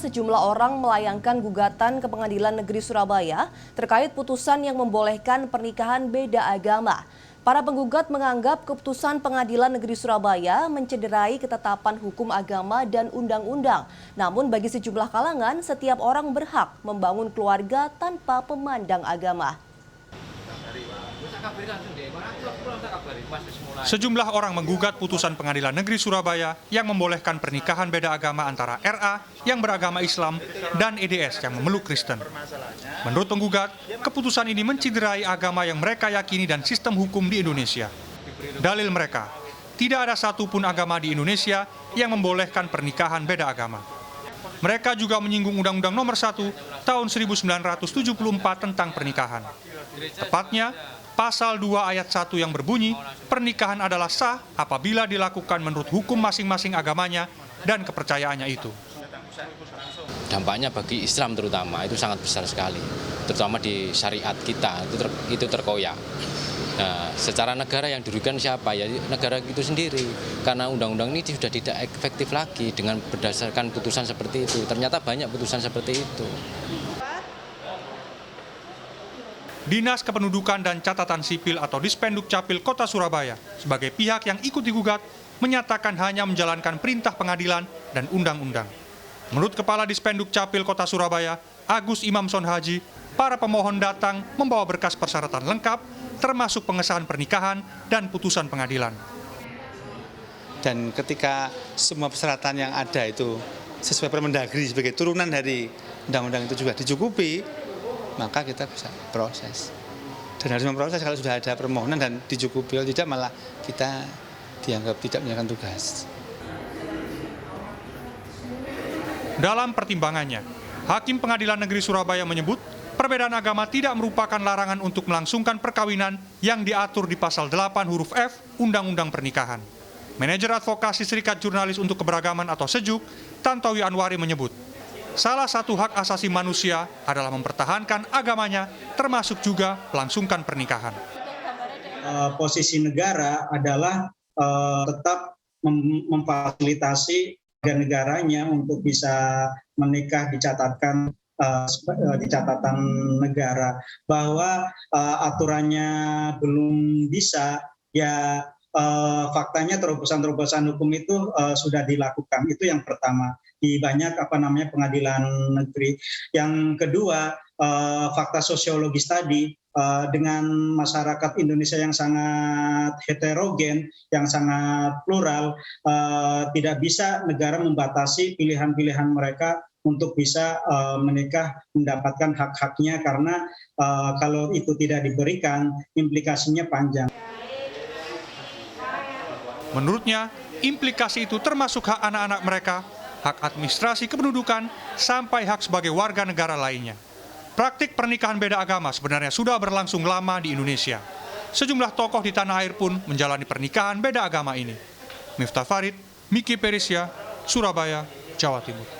Sejumlah orang melayangkan gugatan ke Pengadilan Negeri Surabaya terkait putusan yang membolehkan pernikahan beda agama. Para penggugat menganggap keputusan Pengadilan Negeri Surabaya mencederai ketetapan hukum agama dan undang-undang. Namun bagi sejumlah kalangan, setiap orang berhak membangun keluarga tanpa memandang agama. Sejumlah orang menggugat putusan Pengadilan Negeri Surabaya yang membolehkan pernikahan beda agama antara RA yang beragama Islam dan EDS yang memeluk Kristen. Menurut penggugat, keputusan ini mencederai agama yang mereka yakini dan sistem hukum di Indonesia. Dalil mereka, tidak ada satupun agama di Indonesia yang membolehkan pernikahan beda agama. Mereka juga menyinggung Undang-Undang Nomor 1 Tahun 1974 tentang pernikahan. Tepatnya, Pasal 2 ayat 1 yang berbunyi, pernikahan adalah sah apabila dilakukan menurut hukum masing-masing agamanya dan kepercayaannya itu. Dampaknya bagi Islam terutama itu sangat besar sekali, terutama di syariat kita itu terkoyak. Nah, secara negara yang dirugikan siapa? Ya negara itu sendiri, karena undang-undang ini sudah tidak efektif lagi dengan berdasarkan putusan seperti itu. Ternyata banyak putusan seperti itu. Dinas Kependudukan dan Catatan Sipil atau Dispenduk Capil Kota Surabaya sebagai pihak yang ikut digugat menyatakan hanya menjalankan perintah pengadilan dan undang-undang. Menurut Kepala Dispenduk Capil Kota Surabaya, Agus Imamson Haji, para pemohon datang membawa berkas persyaratan lengkap termasuk pengesahan pernikahan dan putusan pengadilan. Dan ketika semua persyaratan yang ada itu sesuai Permendagri sebagai turunan dari undang-undang itu juga dicukupi, maka kita bisa proses. Dan harus memproses kalau sudah ada permohonan dan dicukupi, kalau tidak malah kita dianggap tidak menjalankan tugas. Dalam pertimbangannya, Hakim Pengadilan Negeri Surabaya menyebut perbedaan agama tidak merupakan larangan untuk melangsungkan perkawinan yang diatur di Pasal 8 huruf F Undang-Undang Pernikahan. Manajer Advokasi Serikat Jurnalis untuk Keberagaman atau SEJUK, Tantowi Anwari menyebut, salah satu hak asasi manusia adalah mempertahankan agamanya, termasuk juga melangsungkan pernikahan. Posisi negara adalah tetap memfasilitasi negaranya untuk bisa menikah dicatatkan di catatan negara, bahwa aturannya belum bisa, ya faktanya terobosan-terobosan hukum itu sudah dilakukan. Itu yang pertama di banyak pengadilan negeri. Yang kedua, fakta sosiologis tadi, dengan masyarakat Indonesia yang sangat heterogen, yang sangat plural, tidak bisa negara membatasi pilihan-pilihan mereka untuk bisa menikah, mendapatkan hak-haknya, karena kalau itu tidak diberikan, implikasinya panjang. Menurutnya, implikasi itu termasuk hak anak-anak mereka, hak administrasi kependudukan, sampai hak sebagai warga negara lainnya. Praktik pernikahan beda agama sebenarnya sudah berlangsung lama di Indonesia. Sejumlah tokoh di tanah air pun menjalani pernikahan beda agama ini. Miftah Farid, Miki Perisya, Surabaya, Jawa Timur.